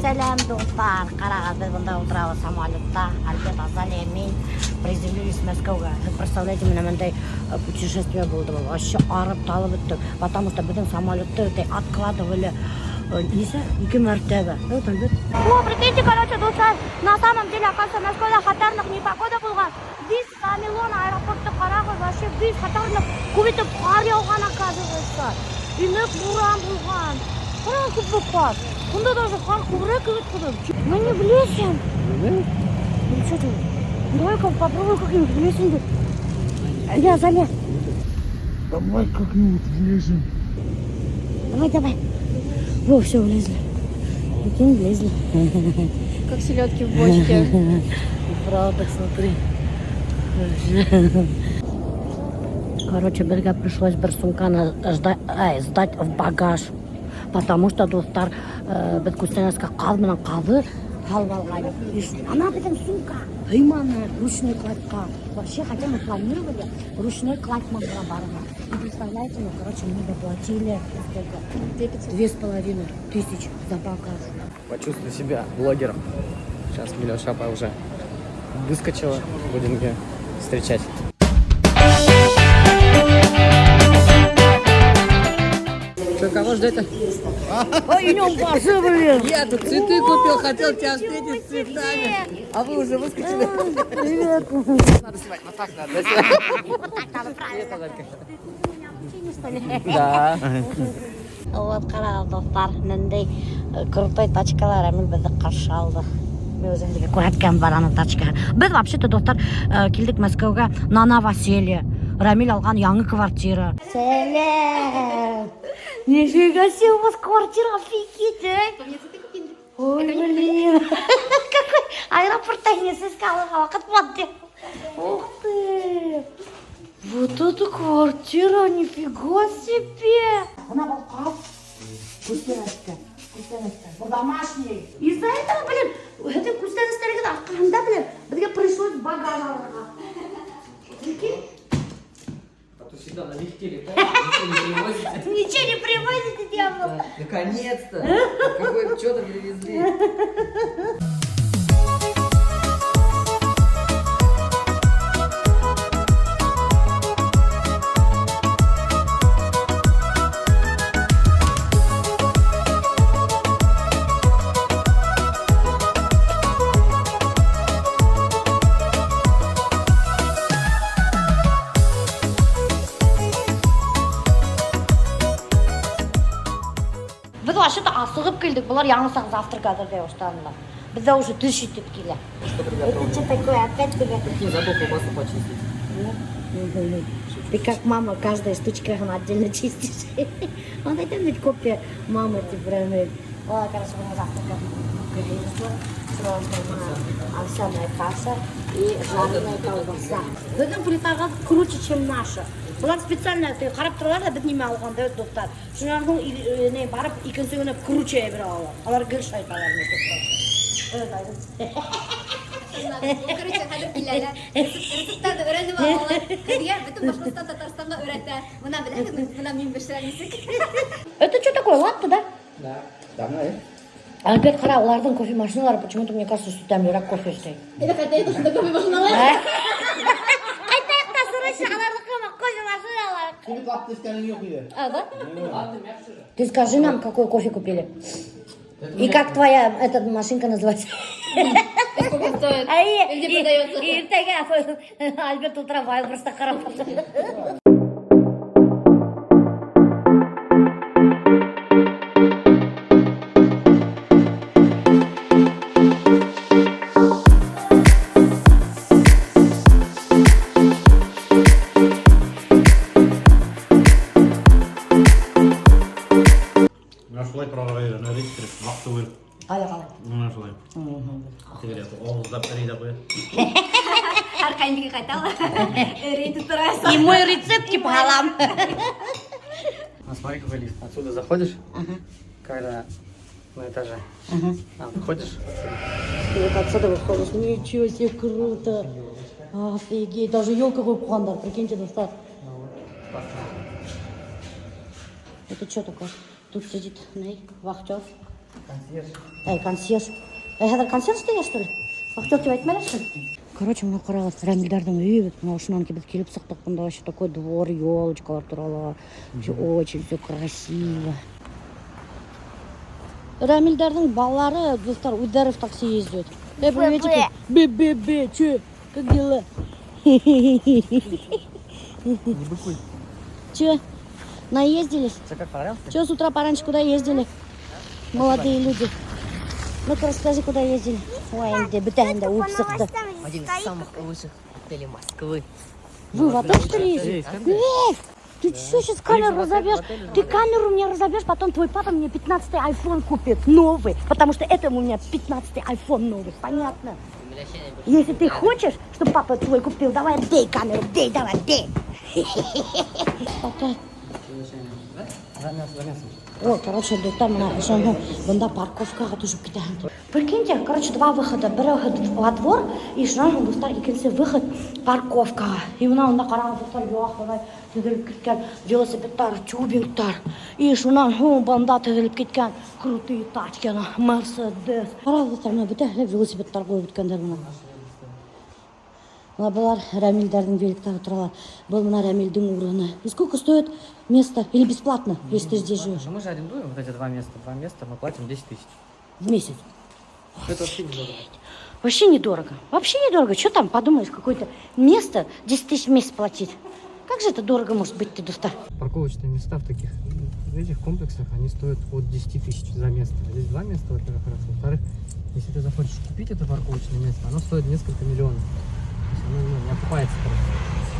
Салям, достар. Қарағаз, біз бұнда отырабыз самолетта. Альберт Азалия, мен приземлились в Москву. Вы представляете, менде путешествие было. Вообще арып талып өттік. Потому что біздің самолетті откладывали екі мәртебе. Вот, Альберт. О, прикиньте, короче, достар, на самом деле, оказывается, Москвада қатарных непогода болған. Біз Самилон аэропортты қарағыз, вообще біз қатарных көбейтіп қар яуған, оказывается. Үймек буран болған. Қарағыз көп болып қар. Бұнда даже қар көбірек өткізіп. Мы не влезем. Ну что ты? Давай-ка попробуй как-нибудь влезем. Я залез. Давай как-нибудь влезем. Давай. Во, все, влезли. Прикинь, влезли. Как селедки в бочке. Правда, смотри. Короче, бізге пришлось бір сумканы сдать в багаж. Потому что достар біз көстенеске қазмынан қазы қалып алғайдық. Ана біздің сумка. Пойманная, ручной кладка. Вообще, хотя мы планировали ручной кладь могла барына. И представляете, ну, короче, мы доплатили сколько? 2500 за багаж. Почувствуй себя блогером. Сейчас Милёша уже выскочила. Будем ее встречать. Что, кого ждете? Ой, идем пошли, блин. Я тут цветы купил, хотел тебя встретить с цветами. А вы уже выскочили? Привет. Надо снимать, вот так надо. Вот так надо, правильно. Ты меня обучение, что ли? Да. Вот, қарағыз, достар, мендей крутой тачкалар, әмін бізді қаршы алды. Мен өзімдегі көрәткем бар ана тачкаға. Біз, вообще-то, достар, келдік Мәскеуге на новоселье. Рамиль алған яңы квартира. Сәлем! Нифига себе, у вас квартира, офигеть, Ой, блин. Какой аэропортта несіз қалыға вақыт болды. Ух ты! Вот это квартира, нифига себе! Она был қап. Кустеночка. Бұл домашний. Из-за этого, блин, это кустеночтерге аққанда, блин, бізге пришлось багаж алға. Прикинь? Всегда налегке летаете, ничего не привозите. Ничего не привозите, дьявол. Наконец-то! Какое что-то привезли. Біз вообще-то асығып келдік, бұлар яңысақ завтрак әзірлей ұштанылар. Бізде уже түс жетіп келе. Это что такое? Опять Не забыл колбасу почистить. Ты как мама, каждая штучка отдельно чистишь. Вот это ведь копия мамы, ты прям. Ладно, короче, мы завтракаем. Овсяная каша и жареная колбаса. Біздің плитаға круче, чем наша. Бұлар специально қарап тұралар да бітнеме алған да достар. Шынардың барып екінші күні круче бір алар. Алар гүл шайталар ме достар. Короче, қадыр келелер. Рецепттарды өйреніп алалар. Кәрия бүтін Башқұртстан, Татарстанға өйретті. Мына білеміз, мына мен пішіремесік. Это что такое, латте, да? Да, давно, Альберт, қара, олардың кофемашиналары почему-то, мне кажется, что там лирак кофе істей. Енді қайта тұшында көпе машиналар. Қайта сұрайшы, алардың кофемашиналары. Тебе латте стали не хуя. А, да? Ты скажи нам, какой кофе купили. И как твоя эта машинка называется? Сколько стоит? И где продается? И так, Альберт утроваю просто хорошо. Шулай прорайда, на рейстер, вақтылы. Қалай. Шулай. Тегелет, оғыздап әрейді қояды. Арқайындығы қайталы. Рейтіп тұрайсың. И мой рецепт типа халам. А смотри, какой лифт. Отсюда заходишь, когда на этаже. Выходишь. И вот отсюда выходишь. Ничего себе, круто. Офигеть. Даже елка какой пландар, прикиньте, достать. Это что такое? Тут сидит вахтер. Консьерж. Хәзер консьерж тиге, что ли? Вахтер деп айтмайсың? Короче, мына қарағыз, Рамилдардың үйі, мына ушынан біз келіп сақтық, бұнда вообще такой двор, елочкалар туралы. Вообще очень все красиво. Рамилдардың балалары, достар, өздері в такси ездят. Приветики. Бе-бе-бе, че? Как дела? Не быкуй. Че? Наездились? Тебе как понравилось? Че, с утра пораньше куда ездили? Молодые люди. Ну-ка, расскажи, куда ездили. Ой, где бытаем-то, упсах-то. Один из самых лучших отелей Москвы. Вы в отель, что ли, ездили? Ты что сейчас камеру разобьешь? Ты камеру мне разобьешь, потом твой папа мне 15-й iPhone купит новый. Потому что этому у меня 15-й iPhone новый, понятно? Если ты хочешь, чтобы папа твой купил, давай отдай камеру, давай. Пока. Ой, короче, там банда парковкаға түшіп кетемін. Прикиньте, короче, два выхода. Бір выход во двор, и шынан достар, екінші выход парковкаға. И мына қараған достар, yoq, тігіліп кеткен велосипедтар, тюбингтар. И шынан банда тігіліп кеткен крутые тачки, Мерседес. Қараған достар, мына бітәлі велосипедтар қойып өткендер мына. Бұлар Рамилдардың великтағы тұралар. Бұл мына Рамилдің урыны. И сколько стоит место? Или бесплатно, если ты здесь живешь? Мы же арендуем вот эти два места. Два места мы платим 10 тысяч. В месяц. Это вообще недорого. Вообще недорого. Вообще недорого. Что там, подумаешь, какое-то место 10 тысяч в месяц платить? Как же это дорого может быть, ты достар? Парковочные места в таких этих комплексах, они стоят от 10 тысяч за место. Здесь два места, во-первых, раз. Во-вторых, если ты захочешь купить это парковочное место, оно стоит несколько миллионов. То есть оно не окупается просто.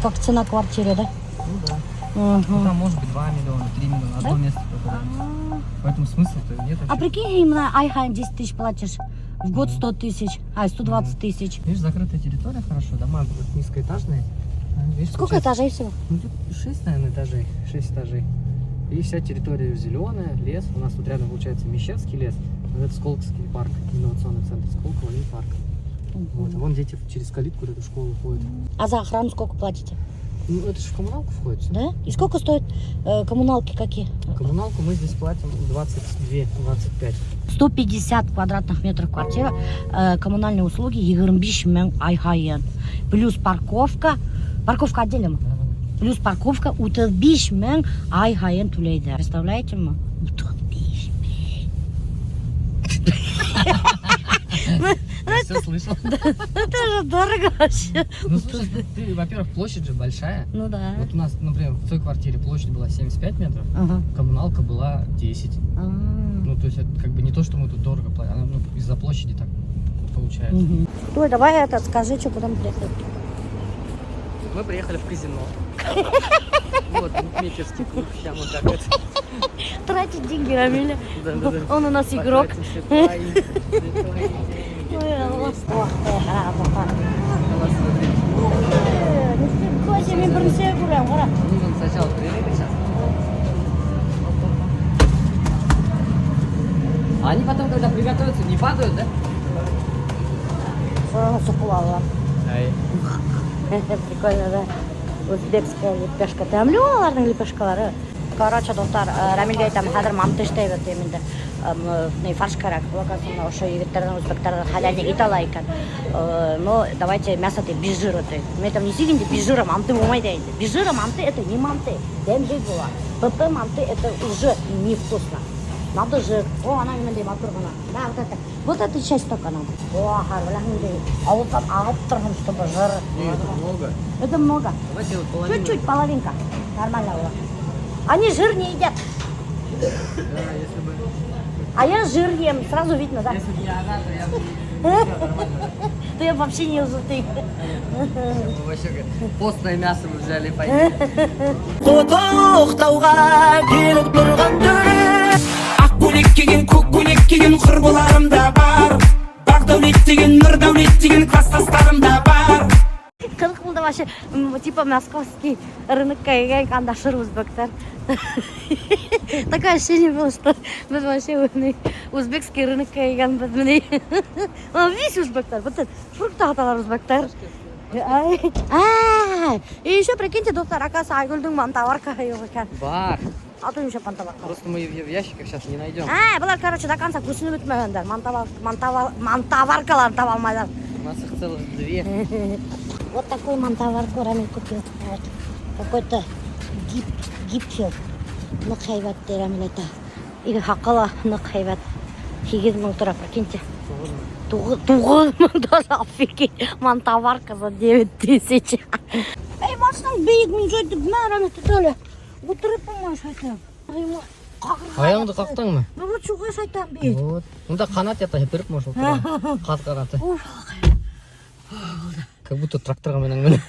Как цена квартиры, да? Ну да. Угу. Ну там может быть 2 миллиона, 3 миллиона, одно место только. Поэтому смысла-то нет вообще. А прикинь, именно Айхайн 10 тысяч платишь. В год 100 тысяч, 120 тысяч. Видишь, закрытая территория, хорошо, дома будут низкоэтажные. Видишь, Сколько этажей всего? Ну тут 6, наверное, этажей, 6 этажей. И вся территория зеленая, лес. У нас тут рядом получается Мещерский лес. Это Сколковский парк, инновационный центр Сколково и парк. Вот, а вон дети через калитку в эту школу ходят. А за охрану сколько платите? Ну это же в коммуналку входит. Да? И сколько стоят коммуналки какие? Коммуналку мы здесь платим 22-25. 150 квадратных метров квартира, коммунальные услуги 25 мың Айхайн. Плюс парковка отдельно. Плюс парковка 35 мың Айхайн төлейді. Представляете ма? 35 мың. Я все слышал. Это же дорого вообще. Ну слушай, ты, во-первых, площадь же большая. Ну да. Вот у нас, например, в той квартире площадь была 75 метров, Ага. коммуналка была 10. Ну, то есть это как бы не то, что мы тут дорого платим, ну, из-за площади так получается. Ой, давай это скажи, что куда мы приехали. Мы приехали в казино. Вот, букмекерский клуб, сейчас вот так это. Тратить деньги, Рамиля. Да. Он у нас игрок. Потратим все твои. Ой, Аллах. Ох, смотри. Мен бірінші көремін, қара. Нужно сначала проверить сейчас. А они потом, когда приготовятся, не падают, да? Суқылалар. Прикольно, да? Өзбекская лепешка. Тәмлі олардың лепешкалары. Короче, достар, Рамилге айтамын, қазір манты істеп өтемін енді. Фарш керек. Оказывается, ошо егеттерден, өзбектерден халяльный ит ала екен. Но давайте мясо без жира. Мен там не сидим, без жира манты болмайды дейді. Без жира манты это не манты. Дәмді болады. ПП манты это уже невкусно. Надо жир. О, она именно мотор гана. Да, вот это часть только надо. О, харвалахмендей. А вот там ағып чтобы жир. Много. Это много. Давайте вот половину. Чуть-чуть, половинка. Нормально было. Они жир не едят. Да, если бы... А я жир ем. Сразу видно, да? Если бы не она, то я бы Ты я вообще не узутый. вообще постное мясо мы взяли и пойдем. Тоқтауға келіп тұрған түні ақ көйлек киген көк көйлек киген құрбыларым да бар Бақдәулет деген нұрдәулет деген класстастарым да бар 40 жылда вообще типа московский рынок кандай шыр узбектар. Такое ощущение было, что мы вообще узбекский рынок кайганбыз міне. Весь узбектар, вот это фрукты аталар узбектар. И еще прикиньте, достар, оказывается, Айгүлдің мантаварка жоқ екен. Бар. Аты неше мантавар. Просто мы в ящиках сейчас не найдем. Бұлар, короче, до конца күрсініп өтмегендер. Мантаваркалар таба алмайдар. У нас их целых 2. Вот такой мантаварку Рамиль купил. Вот. Какой-то гипфил. Ну, хайват, Рамиль это. И хақала, ну, хайват. 8 мың тұра, прикиньте. 9 мың даже офигеть. Мантаварка за 9000. Эй, машинаң бейік мен жойды бәрін тұтылы. Отырып болмай шайтан. Аяғыңды қақтың мы? Ну вот шуға шайтан бейік. Вот. Онда қанат ята хеперіп может отырған. Қат қанаты. Как будто тракторға менің.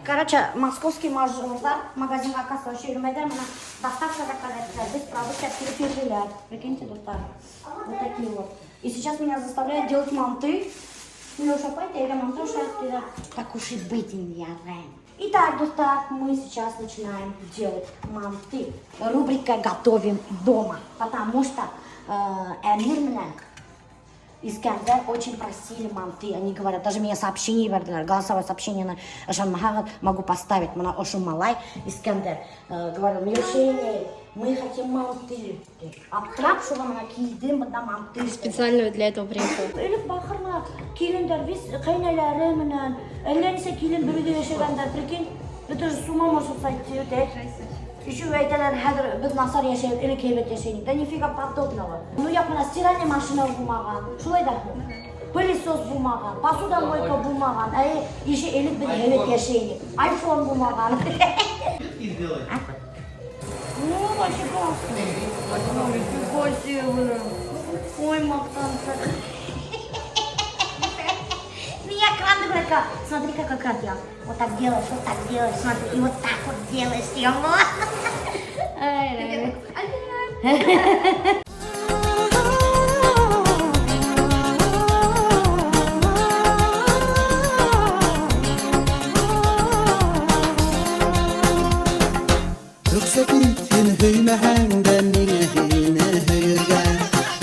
Короче, московский мажордар магазинға касса вообще жүрмейді. Мына доставка заказать без продуктов перепечатают. Прикиньте, достар. Вот такие вот. И сейчас меня заставляют делать манты. Леша, пойди, я монтажу, так уж и быть, я раем. Итак, достар, мы сейчас начинаем делать манты. Рубрика «Готовим дома». Потому что Эмир менен Искандер очень просили манты. Они говорят, даже мне сообщение вернули, голосовое сообщение на Жан Махагат могу поставить. Мана Ошу Малай Искандер говорил, мы хотим манты. Аптрап, что вам на киедим, бада манты. Специально для этого приехал. Элек бахырна килендер вис кайнелері менен элленсе килен бүрүдө жашаганда прикинь, это же с ума может сойти, да? Еще айталар хәзер без насар яшәйбез, элек һәйбәт яшәйбез. Да нифига подобного. Ну я мына стиральная машина булмаган. Шулай да. Пылесос булмаган, посудомойка булмаган. Еще элек без һәйбәт яшәйбез. Айфон булмаган. Ну, вообще классно. Спасибо. Ой, мактанцы. Меня кран говорит, смотри, какой кран я. Вот так делаешь, смотри, и вот так вот делаешь, ему. Rüksek itin hüyməhəndə minəhini hüyrgən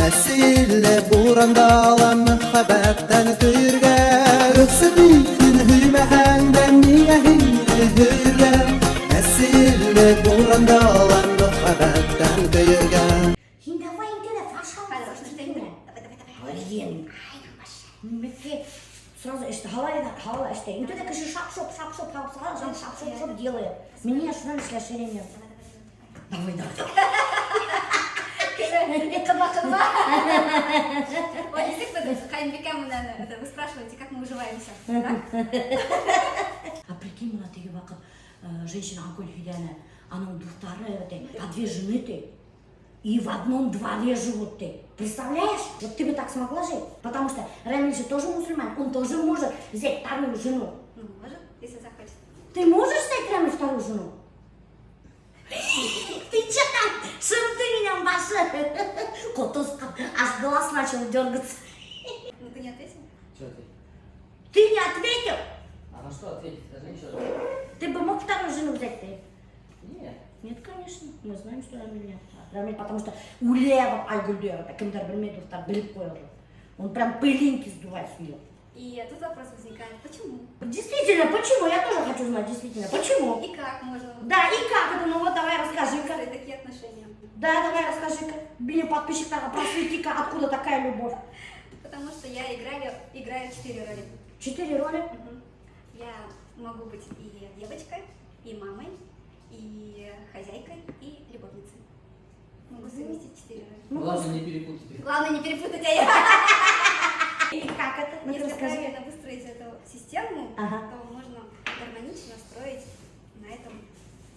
Əsillə buranda alan müxəbətdən duyurgən Rüksek itin hüyməhəndə minəhini hüyrgən Əsillə buranda alan müxəbətdən duyurgən Давай, интернет, сразу хала эштей. Ну ты так еще шап-шоп делает. Меня что с расширением. Давай. Это бахыма. Вот действительно, Хайнбекам, вы спрашиваете, как мы уживаемся. А прикинь, на теги вакыт женщина Анколь Фидяна, она двухтары, по 2 жены ты. И в одном дворе живут ты. Представляешь? Вот ты бы так смогла жить? Потому что Рамиль же тоже мусульман, он тоже может взять 2-ю жену. Ну, может, если захочет. Ты можешь взять Рамиль 2-ю жену? Ты че там? Шим ты меня машешь? Котоска, аж глаз начал дергаться. Ну, ты не ответил? Что ты? Ты не ответил? А на что ответить? Скажи еще раз. Ты бы мог 2-ю жену взять ты? Нет. Нет, конечно. Мы знаем, что Рамиль нет. Рамиль, потому что улевом Айгульдера, кімдер білмейді, біліп қойылды. Он прям пылинки сдувает с нее. И тут вопрос возникает, почему? Действительно, почему? Я тоже хочу знать, действительно, почему? И как можно? Да, и как это? Ну вот давай расскажи-ка. Такие отношения. Да, давай расскажи-ка. Били подписчика, просвети-ка, откуда такая любовь. Потому что я играю 4 роли. 4 роли? Я могу быть и девочкой, и мамой, и хозяйкой, и любовницей. Могу совместить 4 роли. Главное не перепутать. Главное не перепутать, а я. И как это? Ну, Если расскажи. правильно выстроить эту систему, Ага. то можно гармонично строить на этом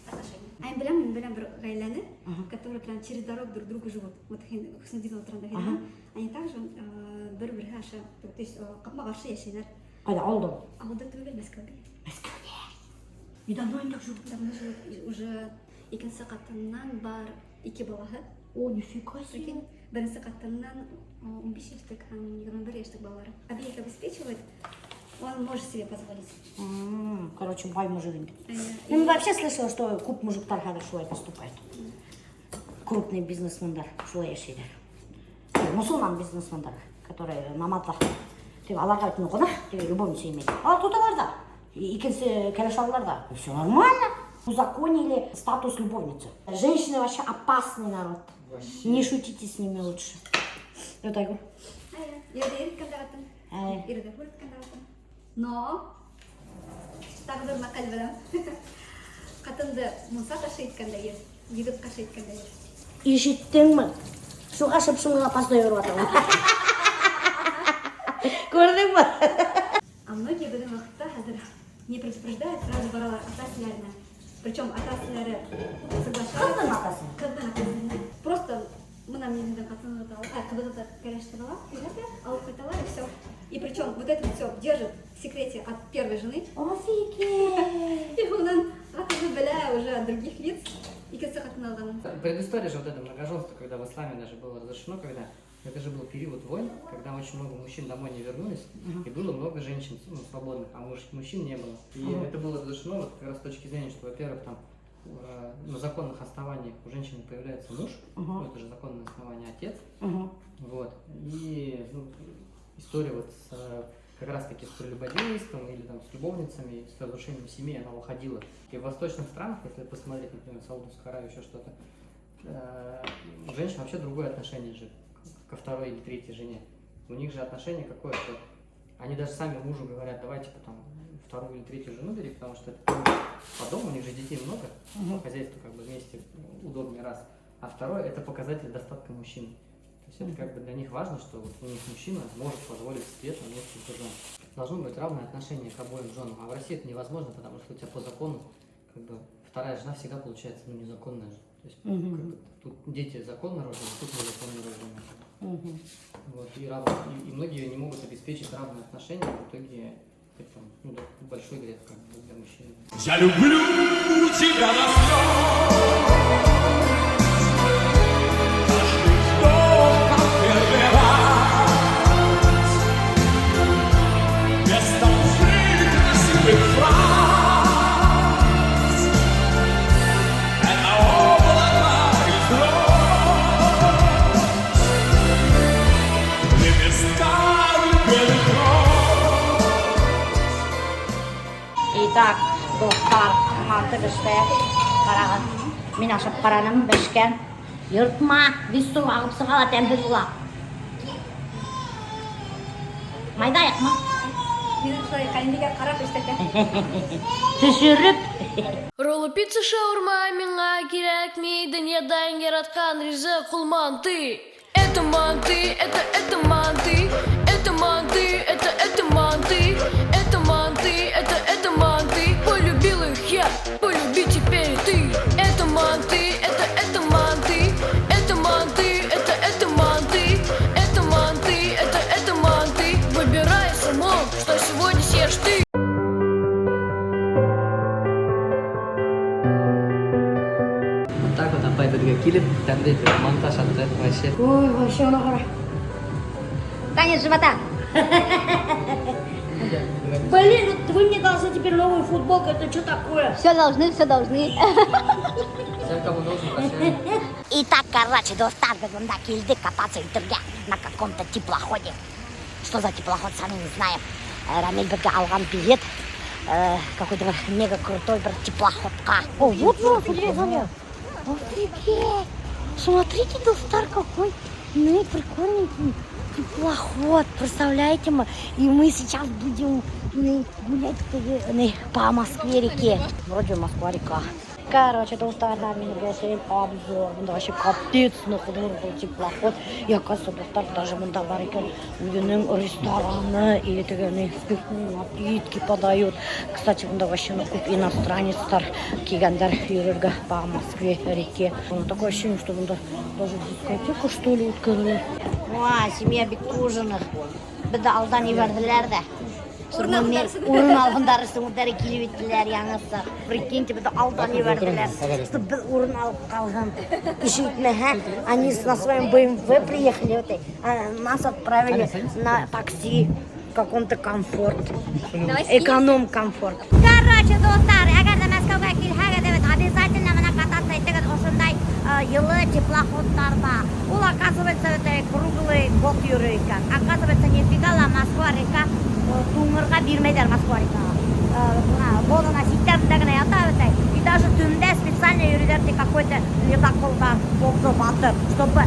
отношения. А я білем бір ғайланы, которые прям через дорогу друг другу живут. Вот Хуснудинова тұрғанда ғайланы, они также бір-бірге аша, то есть қапма қарсы яшайлар. Айда, алды. Ауылда түгел Мәскеуде. Мәскеуде. И давно они так живут? Давно живут. Уже екінші қатыннан бар 2 балаға. О, нифига себе. Прикинь, бірінші қатыннан 15 яштық, 21 яштық балалары. Обеих обеспечивает, он может себе позволить. Короче, бай мужик. Ну, вообще слышала, что куп мужиктар хәзер шулай поступает. Крупный бизнесмендар шулай яшәйдер. Мусулман бизнесмендар, которые намазлар. Тек аларга айтмый гына, тек любовница имеет. А тут аларда, икенсе кәлеш аларда. Все нормально. узаконили статус любовницы. Женщины вообще опасный народ. Не шутите с ними лучше. Вот так вот. Но тағдыр мақал білем. Қатынды мұса ташайткандай ес, егіп қашайткандай ес. Ишеттің ме? Суға шып-шымға пастой өріп атамын. Көрдің ба? А многие в этом вақытта қазір не предупреждают, сразу баралар ата-сілеріне. Причем ата-сілері соглашаются. Қыздың атасы? Қыздың атасы. Просто мына менен қатыны қыбызды перештірала, алып қайталар и все. И причем вот это все держит в секрете от первой жены. Офигеть! И он қатыны біле уже от других лиц. И кісі қатыны алғанын. Предыстория же вот это многоженство, когда в исламе даже было разрешено, когда это же был период войн, когда очень много мужчин домой не вернулись, и было много женщин свободных, а мужчин не было. И это было разрешено вот как раз с точки зрения, что, во-первых, там на законных основаниях у женщины появляется муж, ну, это же законное основание отец, вот. И история вот с, как раз таки с прелюбодейством или там с любовницами, с разрушением семьи, она уходила. И в восточных странах, если посмотреть, например, Саудовскую Аравию, еще что-то, у женщин вообще другое отношение же ко второй или третьей жене. У них же отношение какое, что они даже сами мужу говорят, давайте потом вторую или третью жену бери, потому что это по дому, у них же детей много, хозяйство как бы вместе удобнее раз. А второе, это показатель достатка мужчины. То есть это как бы для них важно, что вот у них мужчина может позволить себе там несколько жен. Должно быть равное отношение к обоим женам. А в России это невозможно, потому что у тебя по закону как бы вторая жена всегда получается незаконная же. То есть как бы, тут дети законно рождены, тут незаконно рождены. Вот, и многие не могут обеспечить равные отношения, в итоге это большой грех как бы, для мужчин. Я люблю тебя до слез. Каждый вдох, как первый раз. Без толпы красивых фраз. Это облако из роз. Лепестка белых роз. Итак, достар, манты бішті, қарағын. Мен ашып қараным бішкен. Йұртма, біз су ағып сығала тәмді бұла. Майдайық ма? Менің солай кәлемдеге қарап іштеті. Түсіріп. Роллы, пицца, шаурма, миңа кирәк ми, дөньядан яраткан ризык ул манты. Это манты, это манты, это манты, это манты, это манты, это манты. Полюбил их я, полюби теперь ты. Это манты, это манты, это манты, это манты, это манты, это манты. Выбирай, сынок, что сегодня съешь ты. Вот так вот апайдырга келіп, тәмдетіп, монтаж атты вообще. Ой, вообще она гора. Танец живота. Блин, вот вы мне должны теперь новую футболку, это что такое? Все должны, все должны. Всем, кому нужен, прощаем. Итак, короче, достар, когда кильды кататься интерге на каком-то теплоходе. Что за теплоход, сами не знаем. Рамиль бега алган билет. Какой-то мега крутой теплоходка. О, вот смотрите. Офигеть. Смотрите, достар какой. Ну и прикольненький теплоход. Представляете, и мы сейчас будем гулять по Москве-реке. Вроде Москва-река. Короче, достар, меня пригласили обзор. Он вообще капец, нахуй, теплоход. И оказывается, достар даже мында бар екен. Өзінің рестораны и спиртные напитки подают. Кстати, мында вообще көп иностранецтар келгендер үйрерге по Москве-реке. Такое ощущение, что мында даже дискотека, что ли, өткізілді. Ой, семья Бектужиных. Бізді алдан еберділер де. Урын алғандары сыңырдары келіп еттілер яңысы. Прикиньте, бізді алдан еберділер. Біз урын алып қалған. Ишітмеге, они на своем BMW приехали, нас отправили на такси в каком-то комфорт. Эконом-комфорт. Короче, достар, егер де Мәскәүгә килһәгез, обязательно менә кататься итегез ошондай йылы теплоходтарда. Ул, оказывается, круглый год йөрөй икән. Оказывается, нифига ла Москва-река туңырга бирмәйләр Москва-рекага. Водана ситтәрендә генә ята, и даже какой-то ледокол-то Волга-Батыр, чтобы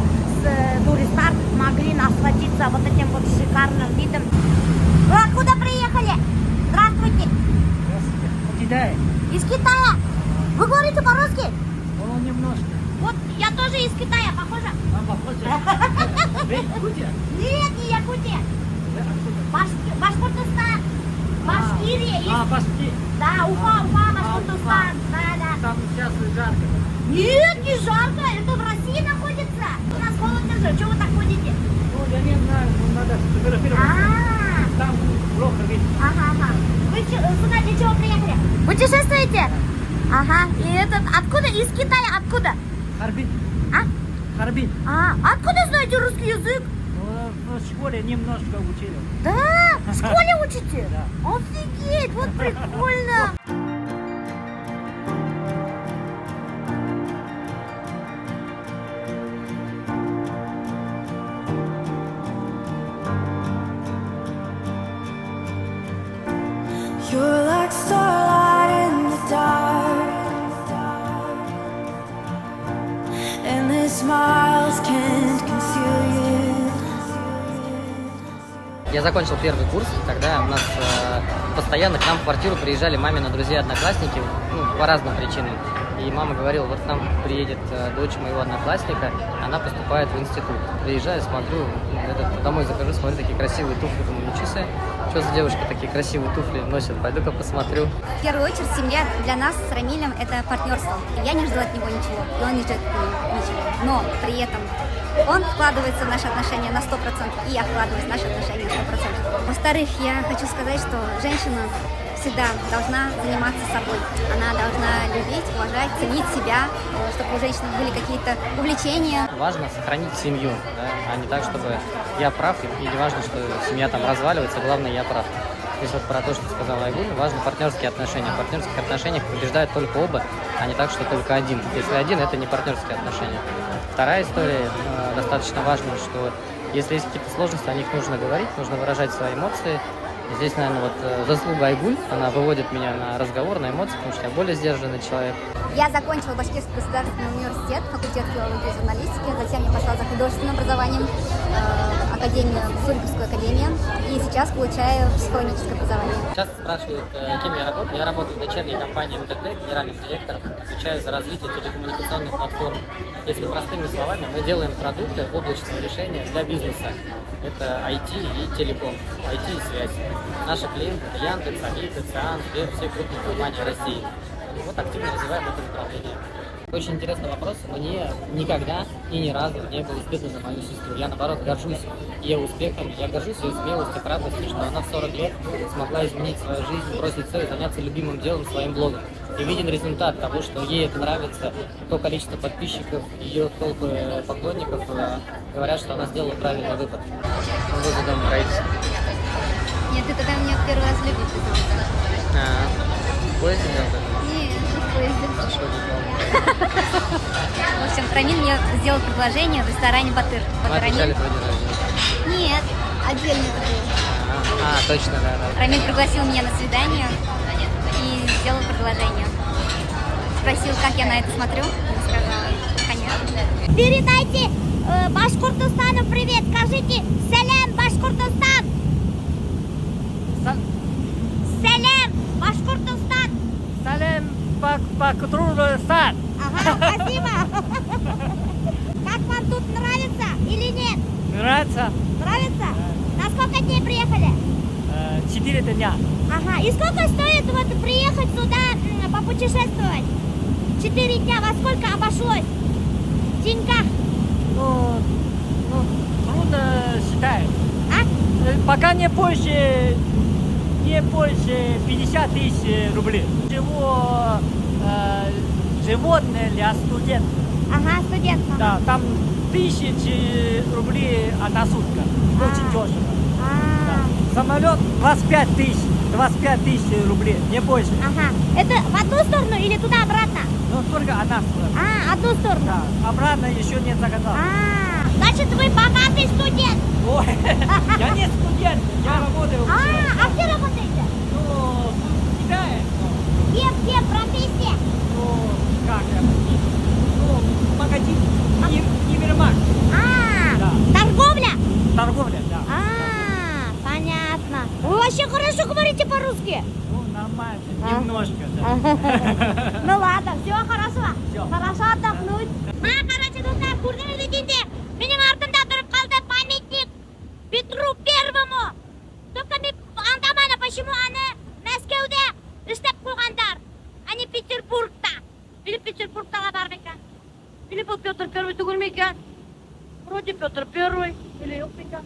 туристы могли насладиться вот этим вот шикарным видом. Вы откуда приехали? Здравствуйте. Китай. Из Китая. Вы говорите по-русски? Ну, немножко. Вот я тоже из Китая, похоже? Якутия? Нет, не Якутия. Башкортостан. Башкирия. есть. Башки. Да, Уфа, Башкортостан. Да. Там сейчас жарко. Нет, не жарко, это в России находится. У нас холодно же, чего вы так ходите? Ну, я не знаю, надо фотографировать. Там плохо видно. Ага. Вы сюда для чего приехали? Путешествуете? Ага, и этот, откуда? Из Китая, откуда? Харбин. А? Харбин. Откуда знаете русский язык? В школе немножко учили. Да? В школе учите? Да. Офигеть, вот прикольно. You're like starlight in the dark, and the smiles can't conceal you. Я закончил первый курс, тогда у нас постоянно к нам в квартиру приезжали мамины друзья-одноклассники, ну, по разным причинам. И мама говорила, вот к нам приедет дочь моего одноклассника, она поступает в институт. Приезжаю, смотрю, домой захожу, смотрю, такие красивые туфли, думаю, ничего себе, что за девушка такие красивые туфли носит, пойду-ка посмотрю. В первую очередь, семья для нас с Рамилем – это партнерство. Я не жду от него ничего, и он не ждет от меня ничего. Но при этом он вкладывается в наши отношения на 100%, и я вкладываюсь в наши отношения на 100%. Во-вторых, я хочу сказать, что женщина всегда должна заниматься собой. Она должна любить, уважать, ценить себя, чтобы у женщины были какие-то увлечения. Важно сохранить семью, да, а не так, чтобы я прав, и не важно, что семья там разваливается, главное, я прав. Здесь вот про то, что сказала Айгуль, важны партнерские отношения. В партнерских отношениях побеждают только оба, а не так, что только один. Если один, это не партнерские отношения. Вторая история, достаточно важная, что если есть какие-то сложности, о них нужно говорить, нужно выражать свои эмоции. Здесь, наверное, вот заслуга Айгуль, она выводит меня на разговор, на эмоции, потому что я более сдержанный человек. Я закончила Башкирский государственный университет, факультет филологии и журналистики, затем я пошла за художественным образованием, Суриковскую академию, и сейчас получаю психологическое образование. Часто спрашивают, кем я работаю. Я работаю в дочерней компании МТТ, генеральным директором, отвечаю за развитие телекоммуникационных платформ. Если простыми словами, мы делаем продукты, облачные решения для бизнеса. Это IT и телеком, IT и связь. Наши клиенты – Яндекс, Авито, Циан, Сбер, все крупные компании России. Вот активно развиваем это направление. Очень интересный вопрос. Мне никогда и ни разу не было стыдно за мою сестру. Я, наоборот, горжусь ее успехами. Я горжусь ее смелостью, храбростью, что она в 40 лет смогла изменить свою жизнь, бросить все и заняться любимым делом, своим блогом. И виден результат того, что ей это нравится, то количество подписчиков, ее толпы поклонников говорят, что она сделала правильный выбор. Вы за дом строитесь? Нет, это когда меня в первый раз любит. В поезде делали? Нет, не в поезде. Хорошо, не помню. В общем, Рамиль мне сделал предложение в ресторане Батыр. Мы отмечали твой день рождения. Нет, отдельно это было. Точно, да. Рамиль пригласил меня на свидание и сделал предложение. Спросил, как я на это смотрю. Я сказала, конечно. Передайте Башкортостану привет, скажите «Салям, Башкортостан». Салям, Башкортостан. Салем Башкортостан. Ага, спасибо. Как вам тут нравится или нет? Нравится? Нравится? На сколько дней приехали? 4 дня. Ага, и сколько стоит вот приехать сюда попутешествовать? 4 дня, во сколько обошлось? В деньгах? Трудно считать. Пока не больше 50 тысяч рублей. Всего животные для студентов. Ага, студентов. Да, там 1000 рублей одна сутка. Очень дешево. Да. Самолет 25 тысяч рублей, не больше. Ага, это в одну сторону или туда-обратно? Но только одна сторона. Одну сторону. Да, обратно еще не заказал. Значит, вы богатый студент. Ой, я не студент, я работаю. А где работаете? Ну, в Китае. Где профессия? Ну, как я? Ну, вообще хорошо говорите по-русски. Ну, нормально, немножко, да. Ну ладно, все хорошо. Хорошо отдохнуть. Короче, достар, көрдіңіз дегенде, менің артымда тұрып қалды памятник Петру Первому. Только мен андаманы, почему аны Мәскеуде істеп қойғандар, а не Петербургта. Или Петербургтаға бар ма екен? Или бұл Петр Первый түгіл ме екен? Вроде Петр Первый, или жоқ ма екен?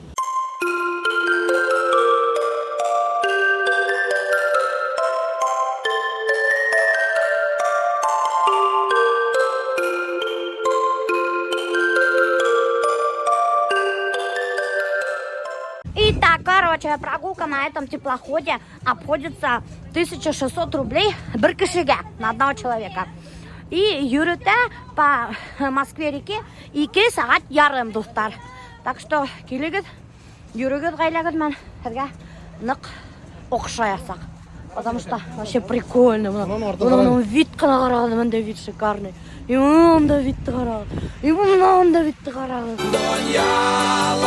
Итак, короче, прогулка на этом теплоходе обходится 1600 рублей бір кішіге на одного человека. И юрите по Москве-реке 2 сағат ярым достар. Так что келегіз, юрегіз ғайлағыз мен сізге нық оқшаясақ. Потому что вообще прикольно. Мына вид қана қарағыз, мында вид шикарный. И мында видті қарағыз. И мында видті қарағыз. Доньяларымды